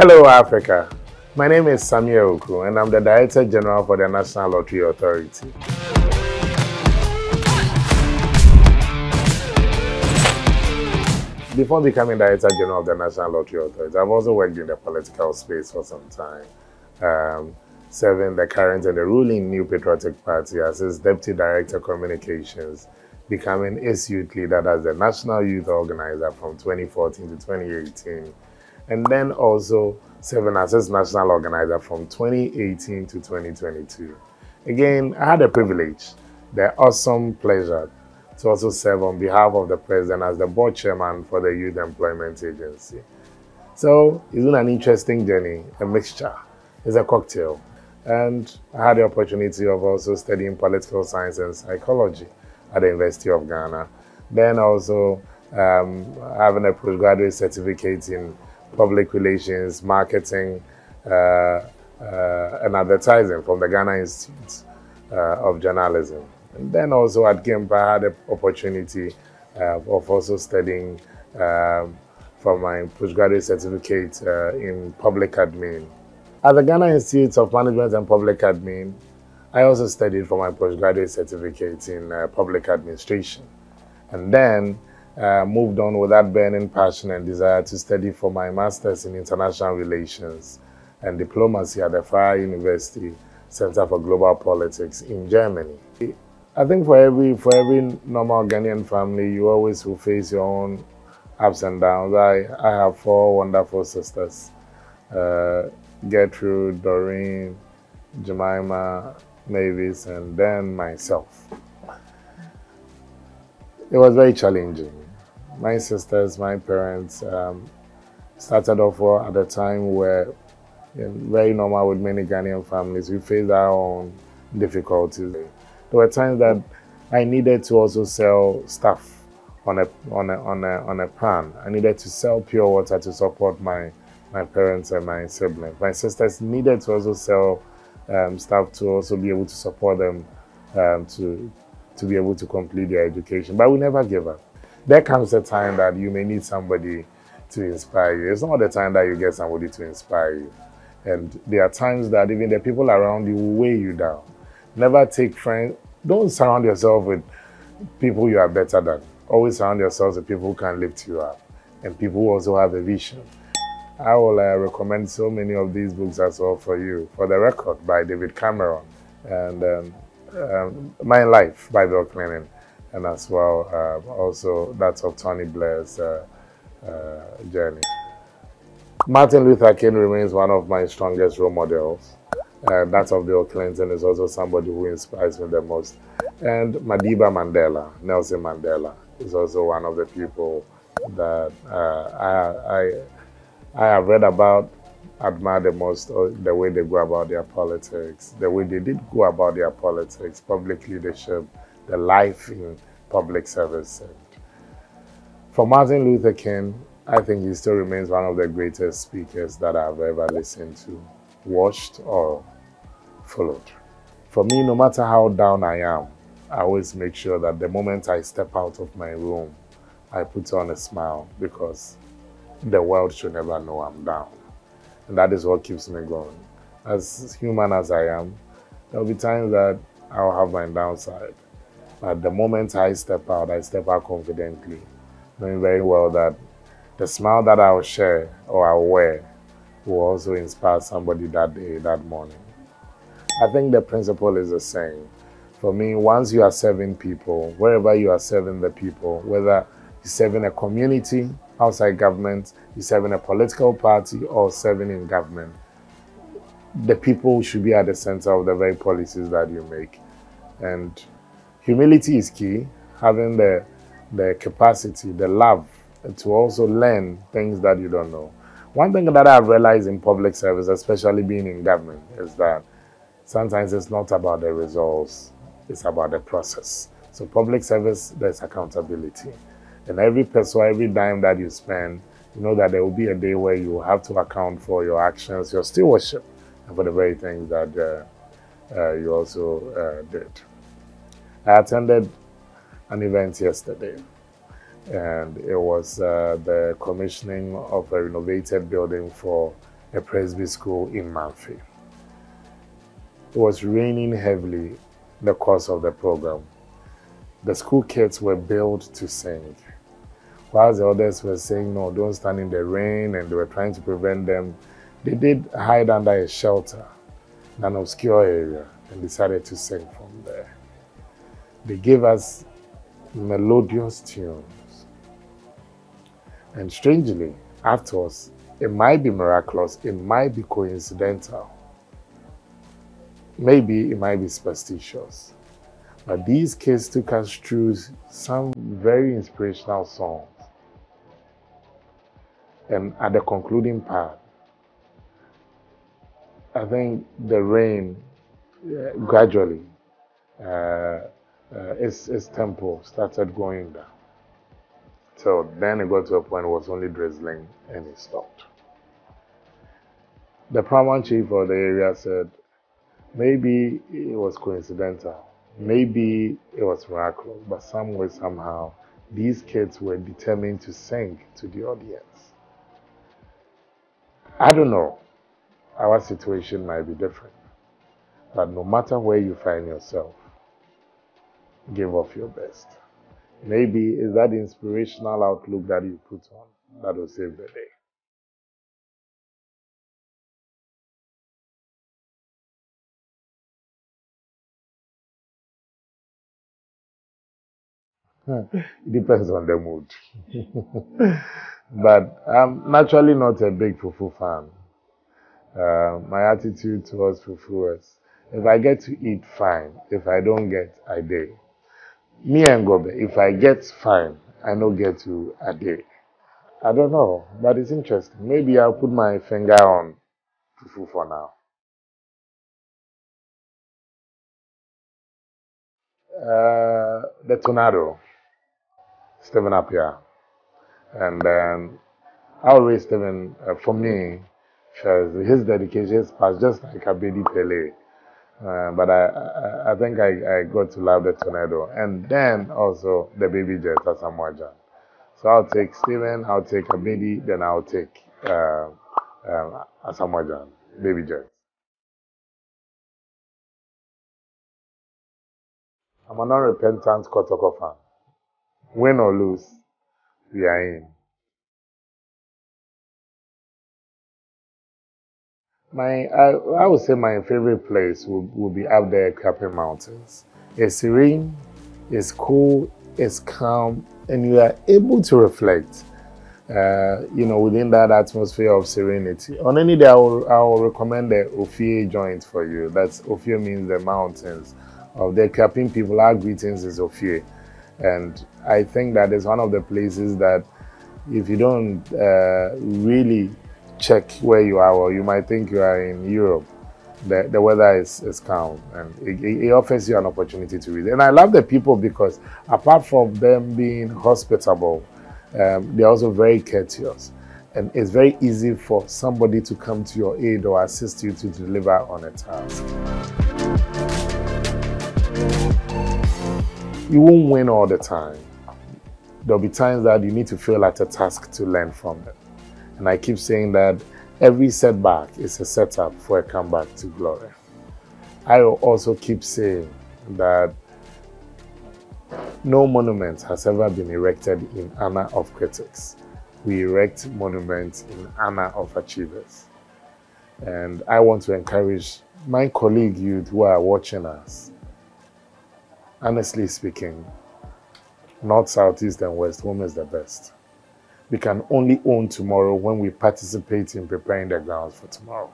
Hello, Africa. My name is Sammi Awuku, and I'm the Director General for the National Lottery Authority. Before becoming Director General of the National Lottery Authority, I've also worked in the political space for some time, serving the current and the ruling New Patriotic Party as its Deputy Director Communications, becoming its youth leader as the National Youth Organizer from 2014 to 2018, and then also serving as its National Organizer from 2018 to 2022. Again, I had the privilege, the awesome pleasure to also serve on behalf of the President as the Board Chairman for the Youth Employment Agency. So it's been an interesting journey, a mixture. It's a cocktail. And I had the opportunity of also studying political science and psychology at the University of Ghana. Then also having a postgraduate certificate in public relations, marketing, and advertising from the Ghana Institute of Journalism. And then also at GIMP, I had the opportunity of also studying for my postgraduate certificate in public admin. At the Ghana Institute of Management and Public Admin, I also studied for my postgraduate certificate in public administration. And then moved on with that burning passion and desire to study for my master's in international relations and diplomacy at the Freie University Center for Global Politics in Germany. I think for every normal Ghanaian family, you always will face your own ups and downs. I have four wonderful sisters, Gertrude, Doreen, Jemima, Mavis, and then myself. It was very challenging. My sisters, my parents started off at a time where, very normal with many Ghanaian families, we faced our own difficulties. There were times that I needed to also sell stuff on a pan. I needed to sell pure water to support my parents and my siblings. My sisters needed to also sell stuff to also be able to support them to be able to complete their education. But we never give up. There comes a time that you may need somebody to inspire you. It's not the time that you get somebody to inspire you. And there are times that even the people around you will weigh you down. Never take friends. Don't surround yourself with people you are better than. Always surround yourself with people who can lift you up and people who also have a vision. I will recommend so many of these books as well for you. For the Record by David Cameron, and My Life by Bill Clinton, and as well also that's of Tony Blair's journey. Martin Luther King remains one of my strongest role models. That of Bill Clinton is also somebody who inspires me the most. And Madiba Mandela, Nelson Mandela, is also one of the people that I have read about, admire the most, the way they go about their politics, the way they did go about their politics, public leadership, the life in public service. And for Martin Luther King, I think he still remains one of the greatest speakers that I've ever listened to, watched, or followed. For me, no matter how down I am, I always make sure that the moment I step out of my room, I put on a smile, because the world should never know I'm down. And that is what keeps me going. As human as I am, there will be times that I'll have my downside. But the moment I step out confidently, knowing very well that the smile that I'll share or I'll wear will also inspire somebody that day, that morning. I think the principle is the same. For me, once you are serving people, wherever you are serving the people, whether you're serving a community outside government, you're serving a political party, or serving in government, the people should be at the center of the very policies that you make. And humility is key, having the capacity, the love to also learn things that you don't know. One thing that I've realized in public service, especially being in government, is that sometimes it's not about the results, it's about the process. So public service, there's accountability. And every peso, every dime that you spend, you know that there will be a day where you will have to account for your actions, your stewardship, and for the very things that you also did. I attended an event yesterday, and it was the commissioning of a renovated building for a Presby school in Manfi. It was raining heavily the course of the program. The school kids were billed to sing, while the others were saying, no, don't stand in the rain, and they were trying to prevent them. They did hide under a shelter in an obscure area and decided to sing from there. They gave us melodious tunes. And strangely, afterwards, it might be miraculous, it might be coincidental, maybe it might be superstitious. But these kids took us through some very inspirational songs. And at the concluding part, I think the rain gradually, its tempo started going down. So then it got to a point it was only drizzling and it stopped. The paramount chief of the area said, maybe it was coincidental, maybe it was miraculous, but some way, somehow, these kids were determined to sing to the audience. I don't know, our situation might be different, but no matter where you find yourself, give off your best. Maybe it's that inspirational outlook that you put on that will save the day. It depends on the mood. But I'm naturally not a big fufu fan. My attitude towards fufu is, if I get to eat, fine. If I don't get, I day. Me and Gobe, if I get, fine. I don't get to a day. I don't know, but it's interesting. Maybe I'll put my finger on fufu for now. The tornado, Stephen up here. And then I always Stephen, for me, his dedication is past just like Abedi Pele. But I think I got to love the tornado. And then also the baby jet as Asamoah. So I'll take Stephen, I'll take Abedi, then I'll take Asamoah, baby jet. I'm a non-repentant Kotoko fan. Win or lose, we are in. I would say my favorite place would be up there, Capping Mountains. It's serene, it's cool, it's calm, and you are able to reflect, within that atmosphere of serenity. On any day, I will recommend the Ophir joint for you. That's Ophir means the mountains. Of the Capping people, our greetings is Ophir. And I think that is one of the places that if you don't really check where you are, or you might think you are in Europe, the weather is calm and it offers you an opportunity to read. And I love the people because apart from them being hospitable, they're also very courteous. And it's very easy for somebody to come to your aid or assist you to deliver on a task. You won't win all the time. There'll be times that you need to fail at a task to learn from it. And I keep saying that every setback is a setup for a comeback to glory. I will also keep saying that no monument has ever been erected in honor of critics. We erect monuments in honor of achievers. And I want to encourage my colleague youth who are watching us. Honestly speaking, North, South, East, and West, home is the best. We can only own tomorrow when we participate in preparing the grounds for tomorrow.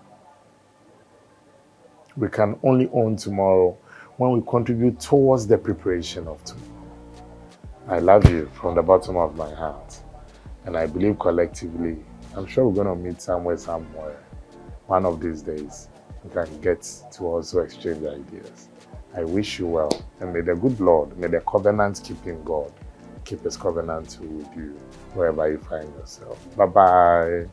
We can only own tomorrow when we contribute towards the preparation of tomorrow. I love you from the bottom of my heart. And I believe collectively, I'm sure we're going to meet somewhere. One of these days, we can get to also exchange ideas. I wish you well, and may the good Lord, may the covenant-keeping God keep his covenant with you wherever you find yourself. Bye-bye.